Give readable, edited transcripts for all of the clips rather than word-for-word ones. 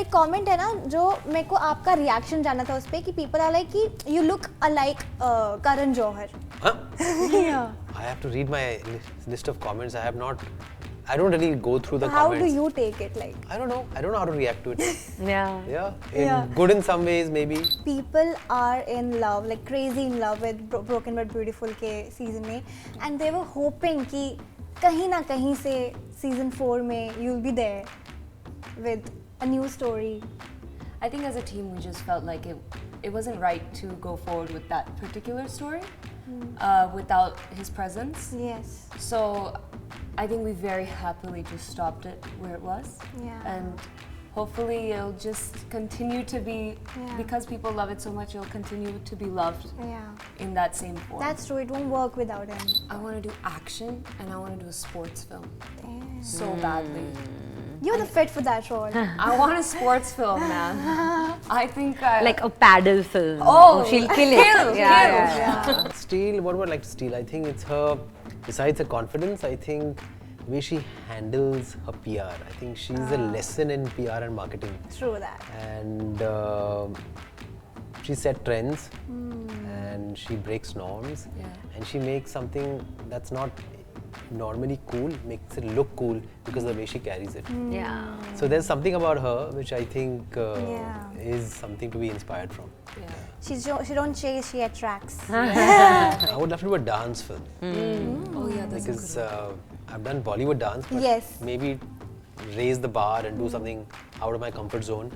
एक कमेंट है ना जो मेरे को आपका रिएक्शन जानना था उस पे कि पीपल आर लाइक कि you look alike Karan Johar. Huh? Yeah. I have to read my list of comments. I don't really go through the How comments. do you take it? Like I don't know. I don't know how to react to it. Yeah. Yeah. Good in some ways, maybe. people are in love, like crazy in love with Broken but Beautiful के season में, and they were hoping कि कहीं ना कहीं से season 4 में you'll be there with a new story. I think as a team we just felt like it wasn't right to go forward with that particular story without his presence. Yes. So I think we very happily just stopped it where it was. Yeah. And hopefully it'll just continue to be, Yeah. because people love it so much, it'll continue to be loved Yeah. in that same form. That's true. It won't work without him. I want to do action and I want to do a sports film Damn. so badly. You're the fit for that role. I want a sports film, man. I think Like a paddle film. Oh, she'll kill it. kill. Yeah. Steele, what would I like to steal? I think it's her, besides her confidence, I think the way she handles her PR. I think she's a lesson in PR and marketing. True that. And she set trends and she breaks norms and she makes something that's not normally cool, makes it look cool because of the way she carries it. Yeah. So there's something about her which I think Yeah. is something to be inspired from. She don't chase, she attracts. I would love to do a dance film Oh yeah, that's because I've done Bollywood dance, but Yes. maybe raise the bar and do something out of my comfort zone,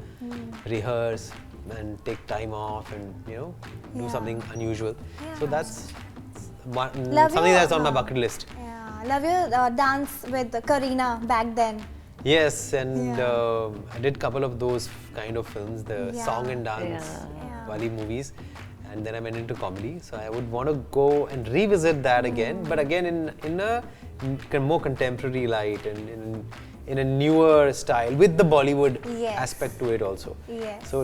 rehearse and take time off and do Yeah. something unusual. So Yeah. that's one, Love something your, that's on my bucket list. Yeah. Love your dance with Kareena back then. Yes, and Yeah. I did couple of those kind of films, the Yeah. song and dance Yeah. Wali movies, and then I went into comedy. So I would want to go and revisit that again, but again in a more contemporary light and in a newer style with the Bollywood Yes. aspect to it also. Yes. So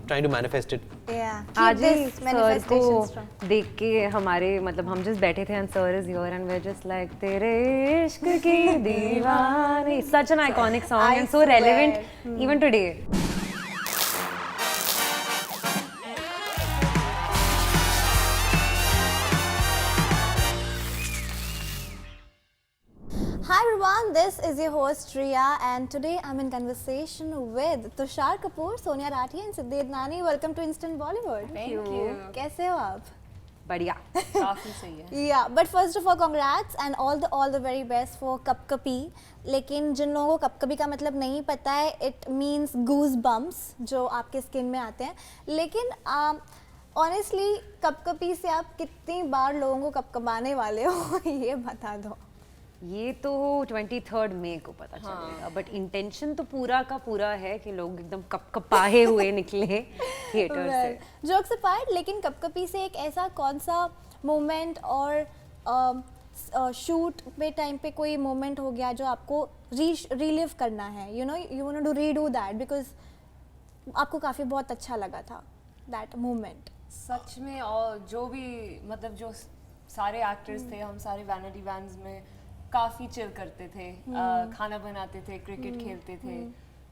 trying to manifest it. Yeah. आज Keep he this sir manifestation को strong. देख के हमारे मतलब हम just बैठे थे and sir is here and we're just like तेरे इश्क की दीवानी. Such an iconic song I and so relevant swear. even today. Hi everyone, this is your host Riya and today I'm in conversation with Tushar Kapoor, Sonia Rathi and Siddharth Nani. Welcome to Instant Bollywood. Thank you. कैसे हो आप? बढ़िया. काफी सही है. Yeah, but first of all, congrats and all the very best for Kapkapi. लेकिन जिन लोगों को कपकपी का मतलब नहीं पता है, it means goosebumps जो आपके स्किन में आते हैं. लेकिन honestly कपकपी से आप कितनी बार लोगों को कपकपाने वाले हो ये बता दो. ये तो 23rd मई को पता चलेगा बट इंटेंशन तो पूरा का पूरा है कि लोग एकदम कपकपाए हुए निकले थिएटर से. जोक्स अपार्ट, लेकिन कपकपी से एक ऐसा कौन सा मोमेंट और शूट पे टाइम पे कोई मोमेंट हो गया जो आपको रिलिव करना है, you want to redo that because आपको काफ़ी बहुत अच्छा लगा था दैट मोमेंट. सच में. और जो भी मतलब जो सारे एक्टर्स थे, हम सारे वैनिटी वैन्स में काफी चिल करते थे, खाना बनाते थे, क्रिकेट खेलते थे,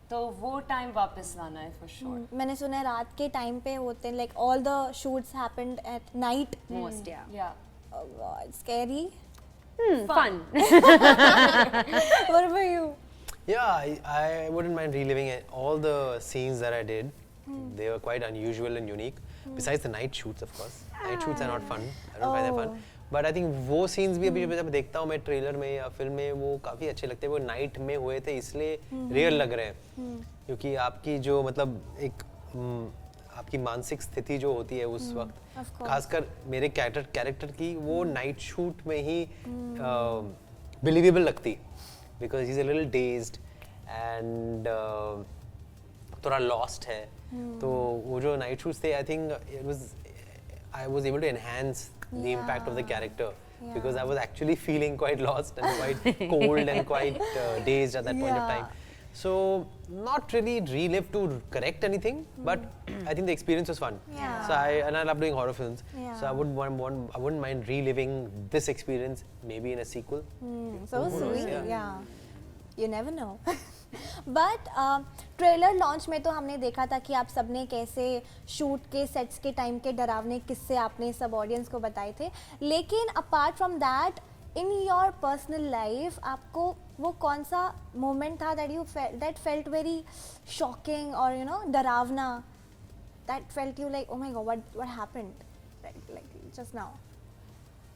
तो वो टाइम वापस लाना है फॉर श्योर. मैंने सुना है रात के टाइम पे होते हैं, like all the shoots happened at night. Most या या scary. fun. What about you? Yeah, I wouldn't mind reliving it. All the scenes that I did, they were quite unusual and unique. Besides the night shoots, of course. Night shoots are not fun. I don't find that fun. But I think वो scenes भी अभी जब देखता हूँ मैं trailer में या film में, वो काफ़ी अच्छे लगते हैं. वो नाइट में हुए थे इसलिए रियल लग रहे हैं, क्योंकि आपकी जो मतलब एक आपकी मानसिक स्थिति जो होती है उस वक्त, खासकर मेरे कैरेक्टर की, वो नाइट शूट में ही बिलीवेबल लगती, because he is a little dazed and थोड़ा लॉस्ट है. तो वो जो नाइट शूट्स थे, I think I was able to enhance the impact of the character because I was actually feeling quite lost and quite cold and quite dazed at that point of time. So not really relive to correct anything, but I think the experience was fun. So I love doing horror films. So I wouldn't mind reliving this experience maybe in a sequel. So sweet. Yeah. You never know. But trailer launch में तो हमने देखा था कि आप सबने कैसे shoot के सेट्स के टाइम के डरावने किस्से आपने सब ऑडियंस को बताए थे, लेकिन apart from that in your personal life आपको वो कौन सा मोमेंट था दैट फेल्ट वेरी शॉकिंग और यू नो डरावना, that felt you like oh my god what happened like just now,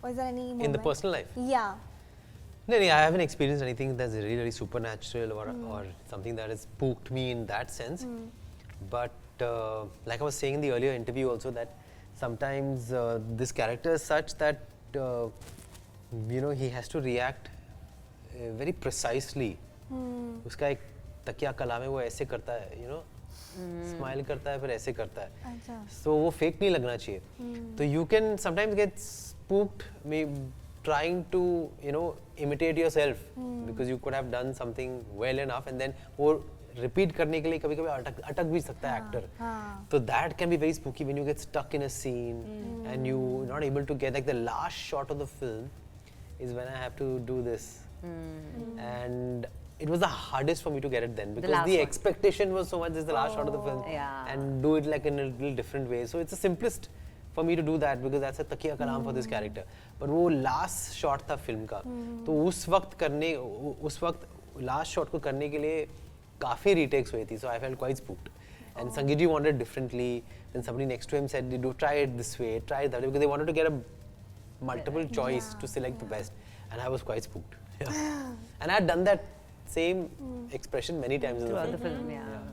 was there any moment In the personal life? या No, I haven't experienced anything that's really, really supernatural or something that has spooked me in that sense. But like I was saying in the earlier interview also, that sometimes this character is such that you know, he has to react very precisely. उसका एक तकिया कलाम है, वो ऐसे करता है, you know, smile करता है फिर ऐसे करता है, अच्छा so वो फेक नहीं लगना चाहिए. तो you can sometimes get spooked trying to, you know, imitate yourself because you could have done something well enough and then वो repeat करने के लिए कभी कभी अटक भी सकता है actor. So that can be very spooky when you get stuck in a scene and you're not able to get, like the last shot of the film is when I have to do this and it was the hardest for me to get it then because last the one. expectation was so much, this is the last shot of the film Yeah. and do it like in a little different way. So it's the simplest for me to do that because that's a takiya kalam for this character. But वो last shot था film का, तो उस वक्त last shot को करने के लिए काफी retakes हुई थी, so I felt quite spooked. And Sangeet ji wanted it differently. Then somebody next to him said, "Do try it this way, try it that way," because they wanted to get a multiple choice to select the best. And I was quite spooked. Yeah. And I had done that same expression many times in the Throughout film. the film, yeah.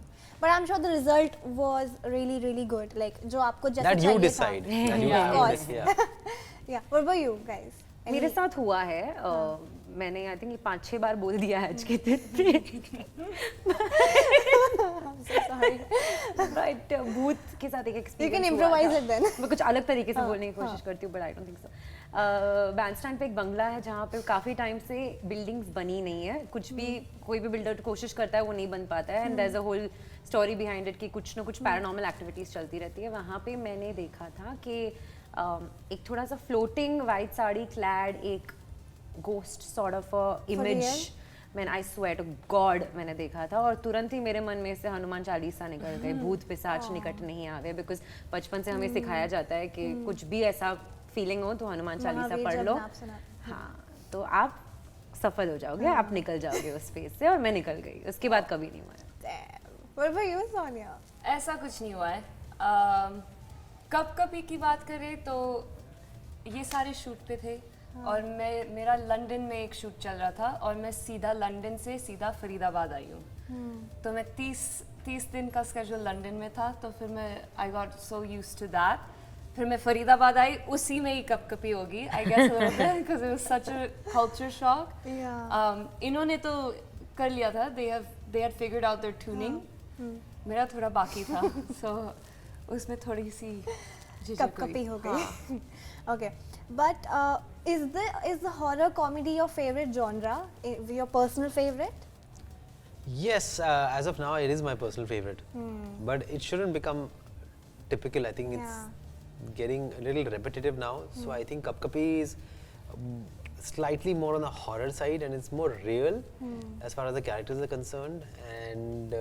But I'm sure the result was really, really good. Like जो आपको जैसा That you चाहिए decide. था. That you Yeah. Of course. yeah. Yeah. What about you guys? मेरे साथ हुआ है, मैंने आई थिंक 5-6 बार बोल दिया है आज के दिन पे. I'm so sorry. बट भूत के साथ एक You experience can improvise it then. मैं कुछ अलग तरीके से बोलने की कोशिश करती हूँ, but I don't think so. Bandstand पे एक बंगला है जहाँ पे काफ़ी टाइम से बिल्डिंग्स बनी नहीं है, कुछ भी कोई भी बिल्डर कोशिश करता है वो नहीं बन पाता है, and there is a whole story behind it कि कुछ ना कुछ पैरानॉर्मल एक्टिविटीज़ चलती रहती है. वहाँ पे मैंने देखा था कि एक थोड़ा सा फ्लोटिंग वाइट साड़ी क्लैड एक गोस्ट सॉर्ट ऑफ इमेज, मैंने आई स्वेयर टू गॉड मैंने देखा था, और तुरंत ही मेरे मन में से हनुमान चालीसा निकल गए, भूत पिशाच निकट नहीं आवे, बिकॉज बचपन से हमें सिखाया जाता है कि कुछ भी ऐसा फीलिंग हो तो हनुमान चालीसा महावीर पढ़ जब लो, नाप सुना. हाँ तो आप सफल हो जाओगे, आप निकल जाओगे उस फेज से, और मैं निकल गई, उसके बाद कभी नहीं हुआ. Damn. What about you, Sonia? ऐसा कुछ नहीं हुआ है. कब कभी की बात करें तो ये सारे शूट पे थे और मेरा लंदन में एक शूट चल रहा था और मैं सीधा लंदन से सीधा फरीदाबाद आई हूँ. तो मैं 30 दिन का स्केड्यूल लंदन में था, तो फिर मैं I got so used to that. फिर मैं फरीदाबाद आई, उसी में ही कपकपी होगी I guess because it was such a culture shock. इन्होंने तो कर लिया था, they had figured out their tuning. मेरा थोड़ा बाकी था, सो उसमें थोड़ी सी कपकपी हो गई. Okay, but is the horror comedy your favorite genre? Your personal favorite? Yes, as of now, it is my personal favorite. But it shouldn't become typical. I think it's getting a little repetitive now. So I think Kapkapi is slightly more on the horror side and it's more real as far as the characters are concerned. And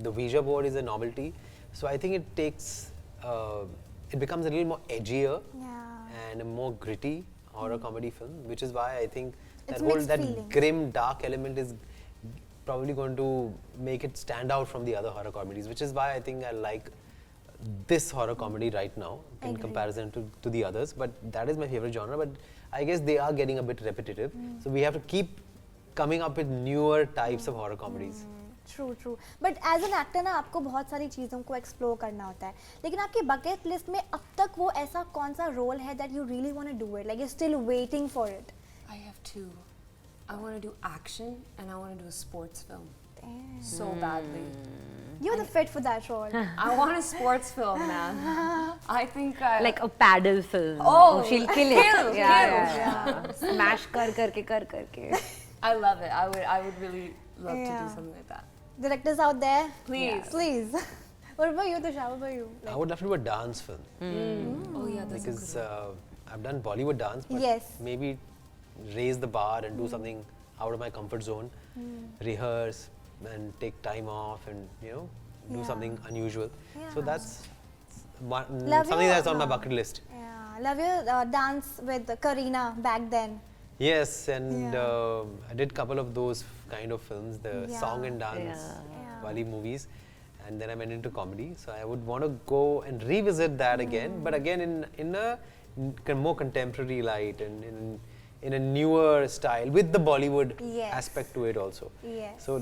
the Ouija board is a novelty. So I think it takes, it becomes a little more edgier and a more gritty horror comedy film, which is why I think It's that mixed feelings. grim, dark element is probably going to make it stand out from the other horror comedies, which is why I think I like this horror comedy right now in Agree. comparison to the others. But that is my favorite genre. But I guess they are getting a bit repetitive. So we have to keep coming up with newer types of horror comedies. True. But as an actor ना आपको बहुत सारी चीज़ों को explore करना होता है, लेकिन आपकी bucket list में अब तक वो ऐसा कौन सा role है that you really want to do it, like you're still waiting for it? I have two. I want to do action and I want to do a sports film Damn. so badly. You're the fit for that role. I want a sports film, man. I think I Like a paddle film. Oh, she'll kill it. kill. Yeah. Smash करके. I love it. I would really love to Yeah. do something like that. Directors out there, Please. What about you, Tushar? What about you? I would love to do a dance film Oh yeah, that's a because good I've done Bollywood dance, but Yes. maybe raise the bar and do something out of my comfort zone, rehearse, and take time off and do Yeah. something unusual. So Yeah. that's Love something your, that's on my bucket list. Yeah, love your dance with Karina back then. Yes, and Yeah. I did couple of those kind of films, the Yeah. song and dance Yeah. wali movies, and then I went into comedy. So I would want to go and revisit that again, but again in a more contemporary light and in a newer style with the Bollywood Yes. aspect to it also. Yes. So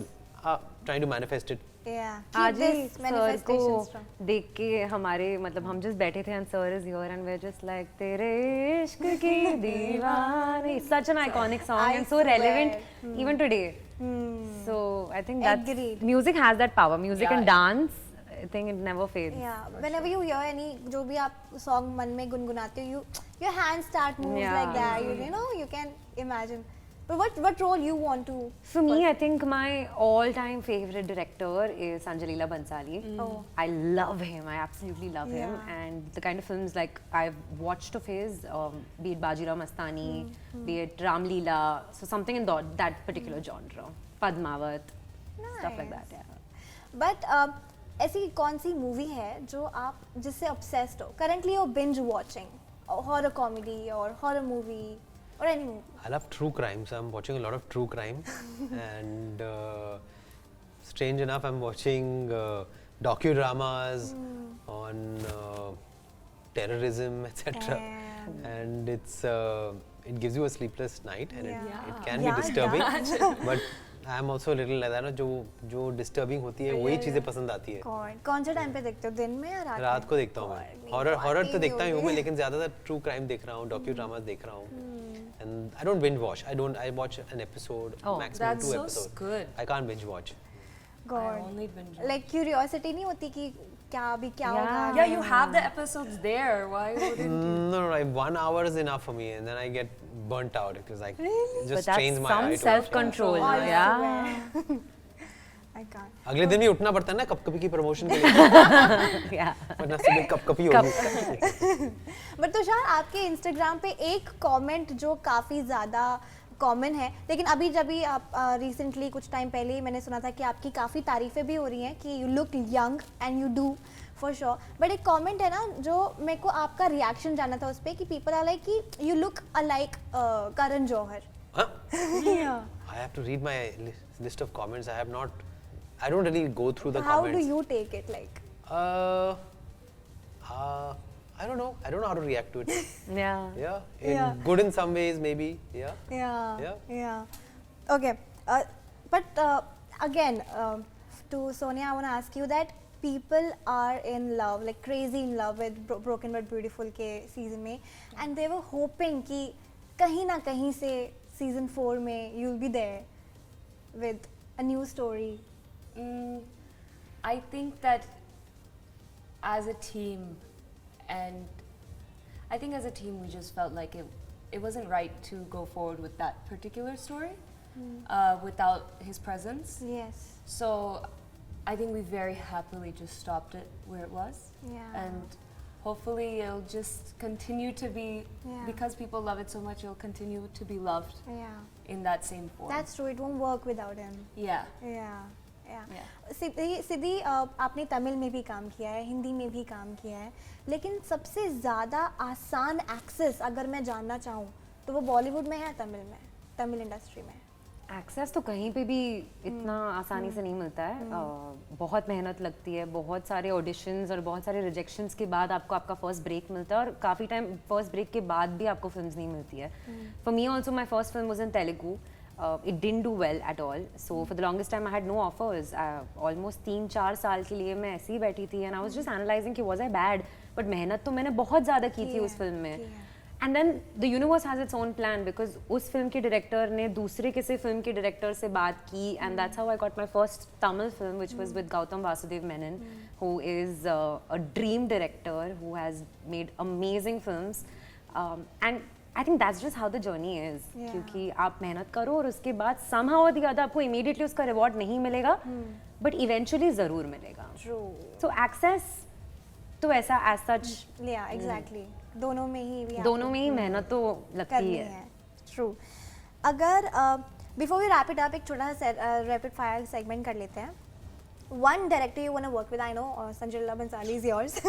trying to manifest it. Yeah. आज Keep he this sir manifestation को strong. देख के हमारे मतलब हम just बैठे थे and sir is here and we're just like तेरे इश्क की दीवानी. Such an iconic song I and so swear. relevant even today. So I think that Agreed. music has that power. Music and Yeah. dance, I think it never fades. Yeah, whenever you hear any जो भी आप song मन में गुनगुनाते हो, your hands start moves Yeah. like that. You know, you can imagine. But what role you want to? For me, I think my all-time favorite director is Sanjay Leela Bhansali. Oh. I love him. I absolutely love him. Yeah. And the kind of films like I've watched of his, be it Bajirao Mastani, be it Ram Leela, so something in that particular genre. Padmavat, stuff like that. Nice. Yeah. But ऐसी कौन सी movie है जो आप जिससे obsessed हो? Currently you're binge watching, horror comedy or horror movie or any movie. I love true crime, so I'm watching a lot of true crime, and strange enough, I'm watching docudramas on terrorism, etc. Damn. And it gives you a sleepless night, and Yeah. it can Yeah, be disturbing. But I'm also a little like that, ना जो disturbing होती है वही चीजें पसंद आती है. कौन से टाइम पे देखते हो, दिन में या रात में? रात को देखता हूँ मैं. हॉरर तो देखता ही हूँ मैं, लेकिन ज्यादातर ट्रू क्राइम देख रहा हूँ, डॉक्यू ड्रामास देख रहा हूँ. And I don't binge watch. I watch an episode, Oh, maximum that's 2 so episodes. good. I can't binge watch. I God. only binge. Like curiosity नहीं होती कि क्या अभी क्या Yeah. होगा? Yeah, you have the episodes there. Why wouldn't you? No, 1 hour is enough for me, and then I get burnt out because like But just that's trains my some eye to watch. self-control. I Yeah. swear. I can't. अगले दिन भी उठना पड़ता है ना कप-कपी की promotion के लिए, Yeah. वरना सुबह कप-कपी होगी. बट तुषार आपके इंस्टाग्राम पे एक कमेंट जो काफ़ी ज़्यादा कॉमन है, लेकिन अभी जब भी आप रिसेंटली कुछ टाइम पहले ही मैंने सुना था कि आपकी काफ़ी तारीफ़ें भी हो रही हैं कि you look young and you do for sure. But एक कमेंट है ना जो मेरे को आपका रिएक्शन जानना था उस पर कि पीपल आर लाइक कि you look alike Karan Johar. Huh? I have to read my list of comments. I don't really go through the How comments. do you take it like? I don't know. I don't know how to react to it. Yeah. Yeah, Yeah. good in some ways maybe. Yeah. Yeah. Yeah. Okay. But again, to Sonia, I want to ask you that people are in love, like crazy in love with Broken But Beautiful के season में, and they were hoping कि कहीं ना कहीं से season 4 में you'll be there with a new story. I think that as a team, and I think as a team we just felt like it wasn't right to go forward with that particular story without his presence. Yes. So I think we very happily just stopped it where it was. Yeah. And hopefully it'll just continue to be, Yeah. because people love it so much, it'll continue to be loved Yeah. in that same form. That's true. It won't work without him. yeah. Yeah. Yeah. Yeah. सिद्धि आपने तमिल में भी काम किया है, हिंदी में भी काम किया है, लेकिन सबसे ज़्यादा आसान एक्सेस अगर मैं जानना चाहूँ तो वो बॉलीवुड में है या तमिल में, तमिल इंडस्ट्री में? एक्सेस तो कहीं पे भी इतना आसानी से नहीं मिलता है. बहुत मेहनत लगती है, बहुत सारे ऑडिशंस और बहुत सारे रिजेक्शंस के बाद आपको आपका फर्स्ट ब्रेक मिलता है, और काफ़ी टाइम फर्स्ट ब्रेक के बाद भी आपको फिल्म्स नहीं मिलती है. For me also my first film was in Telugu. It didn't do well at all. So for the longest time I had no offers. Almost 3-4 साल के लिए मैं ऐसे ही बैठी थी and I was just analyzing कि was I bad? But मेहनत तो मैंने बहुत ज़्यादा की थी उस फिल्म में. And then the universe has its own plan because उस फिल्म के डायरेक्टर ने दूसरे किसी फिल्म के डायरेक्टर से बात की, and that's how I got my first Tamil film, which was with Gautam Vasudev Menon, who is a dream director who has made amazing films. And I think that's just how the journey is. Yeah. क्योंकि आप मेहनत करो और उसके बाद somehow or the other आपको immediately उसका reward नहीं मिलेगा, but eventually ज़रूर मिलेगा. True. So access तो ऐसा as such Yeah, exactly. दोनों में ही भी दोनों में ही मेहनत तो लगती करनी है. है. True. अगर Before we wrap it up, एक छोटा सा rapid fire segment कर लेते हैं. One director you want to work with, I know Sanjay Leela Bhansali is yours.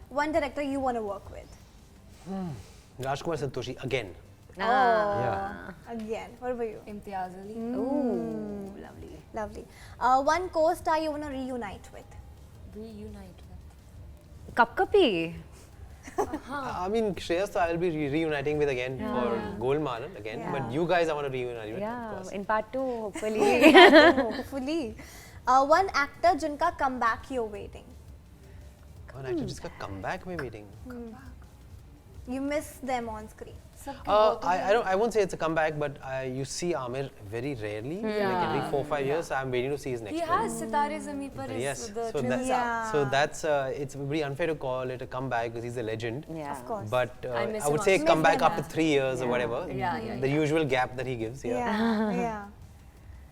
One director you want to work with. Rajkumar Santoshi again. Ah. Again, what about you? Imtiaz Ali. Ooh, lovely. Lovely. One co-star you want to reunite with. Reunite with. Kapkapi. I mean, Shreyas, so I'll be reuniting with again for Golmaal again. Yeah. But you guys, I want to reunite with, of Yeah, course. in part 2, hopefully. Hopefully. One actor जिनका comeback you're waiting. One actor जिसका comeback में waiting. You miss them on screen. I won't say it's a comeback, but you see Amir very rarely, like every 4-5 years. So I'm waiting to see his next He film. has Sitare Zameen Par Yes, is the so trailer's that, out. so that's it's very unfair to call it a comeback because he's a legend. Yeah. Of course. But I miss I would him say also. comeback Miss them after 3 years or whatever. Yeah, The usual gap that he gives. Yeah.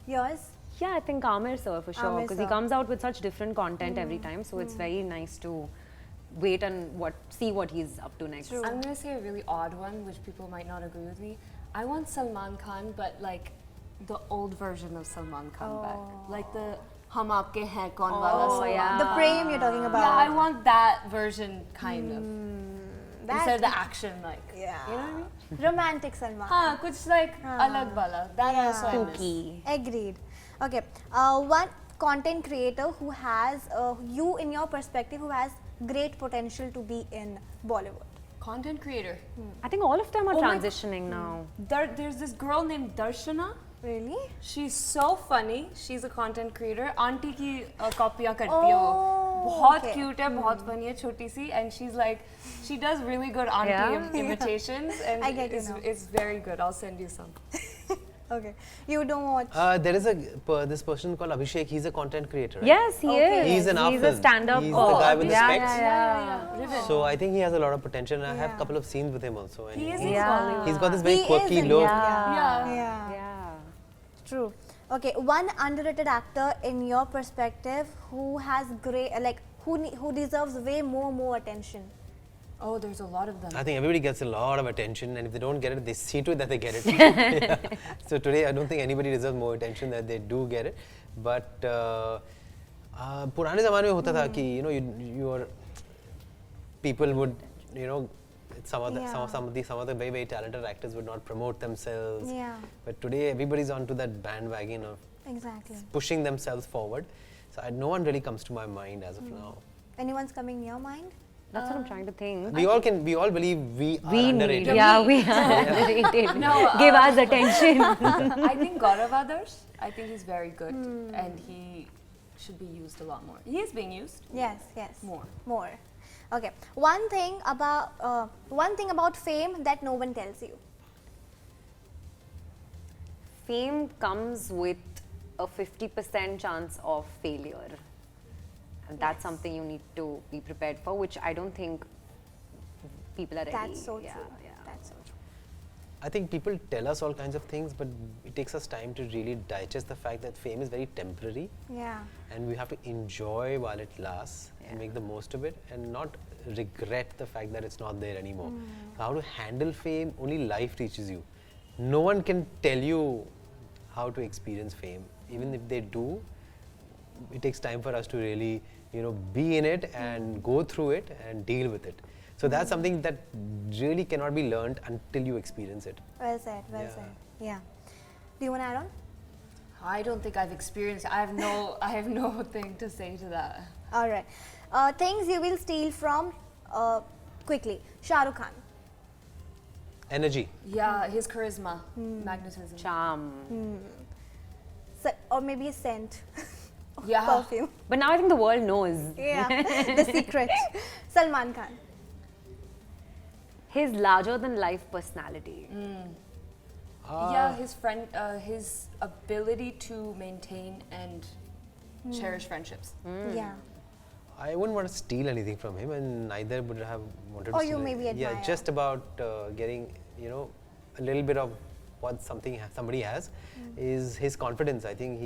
Yours? Yeah, I think Amir sir for sure Amir because sir. he comes out with such different content every time, so it's very nice to wait and see what he's up to next. True. I'm gonna say a really odd one, which people might not agree with me. I want Salman Khan, but like the old version of Salman Khan back, like the Hum Aapke Hain Kaun wala Salman. yeah. The Prem you're talking about. Yeah, I want that version kind of That- instead of the action like. Yeah. You know what I mean? Romantic Salman. हाँ, कुछ like अलग वाला. That also I miss. Spooky. Agreed. Okay. One content creator who has you in your perspective who has great potential to be in Bollywood. Content creator. I think all of them are Oh my- transitioning now. There's this girl named Darshana. Really? She's so funny. She's a content creator. Aunty की कॉपियाँ करती है वो. Oh, बहुत okay. cute है, बहुत funny है, छोटी सी, and she's like, she does really good auntie Yeah. imitations, and I get you now. it's very good. I'll send you some. Okay. You don't watch. There is this person called Abhishek. He's a content creator. Right? Yes, he Okay. is. He's in our He's a film. stand-up. He's the guy with the yeah, specs. Yeah. Riven. So I think he has a lot of potential, and I have Yeah. a couple of scenes with him also. And He is he's- in Yeah. Bollywood. He's got this very He quirky is in- look. Yeah. Yeah. Yeah. True. Okay. One underrated actor in your perspective who has great who deserves way more attention. Oh, there's a lot of them. I think everybody gets a lot of attention, and if they don't get it, they see to it that they get it. Yeah. So today, I don't think anybody deserves more attention that they do get it. But पुराने ज़माने में होता था कि your people would some of the very talented actors would not promote themselves. Yeah. But today, everybody's onto that bandwagon of Exactly. pushing themselves forward. So no one really comes to my mind as of now. Anyone's coming in your mind? That's what I'm trying to think. We all believe we are We underrated. need, yeah, we are underrated. No, Give us attention. I think Gaurav Adarsh. I think he's very good, and he should be used a lot more. He is being used Yes. more. Okay. One thing about fame that no one tells you. Fame comes with a 50% chance of failure. And that's something you need to be prepared for, which I don't think people are ready. That's so yeah, true. Yeah. That's so true. I think people tell us all kinds of things, but it takes us time to really digest the fact that fame is very temporary, Yeah. and we have to enjoy while it lasts and make the most of it, and not regret the fact that it's not there anymore. So how to handle fame, only life teaches you. No one can tell you how to experience fame. Even if they do, it takes time for us to really, be in it and go through it and deal with it. So that's something that really cannot be learned until you experience it. Well said. Well Yeah. said. Yeah. Do you want to add on? I don't think I've experienced. I have no thing to say to that. All right. Things you will steal from quickly. Shah Rukh Khan. Energy. Yeah, his charisma, magnetism. Charm. Or maybe a scent. Yeah. Perfume. But now I think the world knows. Yeah. The secret. Salman Khan. His larger than life personality. Yeah, his ability to maintain and cherish friendships. Yeah. I wouldn't want to steal anything from him, and neither would have wanted to Or steal you anything. maybe admire. Yeah, just about getting, a little bit of what somebody has is his confidence. I think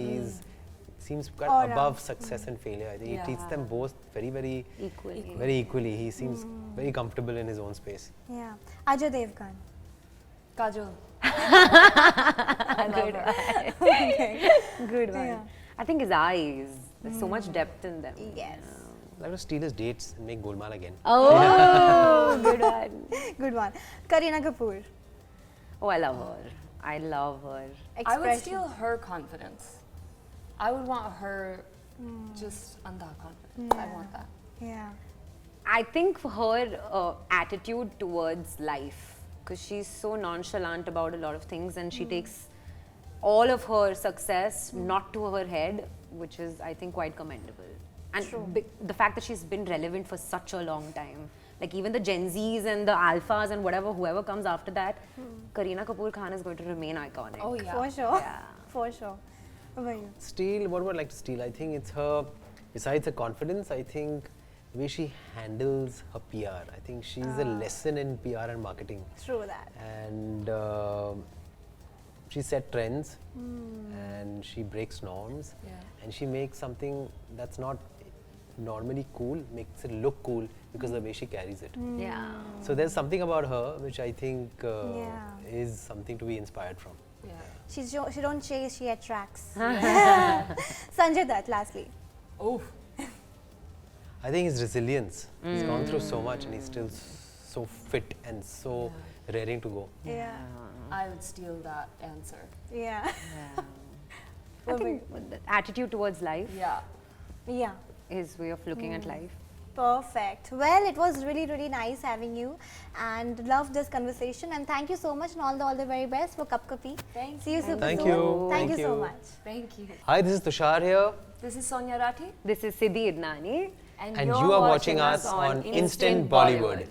seems quite All above round. success and failure. I think Yeah. he treats them both very, very, Equally. He seems very comfortable in his own space. Yeah. Ajay Devgan. Kajol. I love Good her. one. Good one. Yeah. I think his eyes. There's so much depth in them. Yes. I will steal his dates and make Golmaal again. Oh, good one. Good one. Kareena Kapoor. Oh, I love her. I love her. I would Expression. steal her confidence. I would want her just anda confidence. I want that. Yeah. I think for her attitude towards life, because she's so nonchalant about a lot of things and she takes all of her success not to her head, which is, I think, quite commendable. And the fact that she's been relevant for such a long time. Like even the Gen Zs and the Alphas and whoever comes after that, Kareena Kapoor Khan is going to remain iconic. Oh yeah. For sure. Yeah. For sure. What about you? Steal, what would I like to steal? I think it's her, besides her confidence, I think the way she handles her PR. I think she's a lesson in PR and marketing. True that. And she set trends and she breaks norms Yeah. and she makes something that's not normally cool, makes it look cool because of the way she carries it. Yeah. So there's something about her which I think Yeah. is something to be inspired from. Yeah. She don't chase, she attracts. Sanjay Dutt, lastly. Oh. I think his resilience. He's gone through so much and he's still so fit and so raring to go. Yeah. I would steal that answer. Yeah. I think the attitude towards life, Yeah. Yeah. his way of looking at life. Perfect. Well, it was really, really nice having you and love this conversation. And thank you so much and all the very best for Cup Kapi. Thank See you super Thank soon. you. Thank Thank you so you. much. Thank you. Hi, this is Tushar here. This is Sonia Rathi. This is Siddhi Idnani. And you are watching us on Instant Bollywood.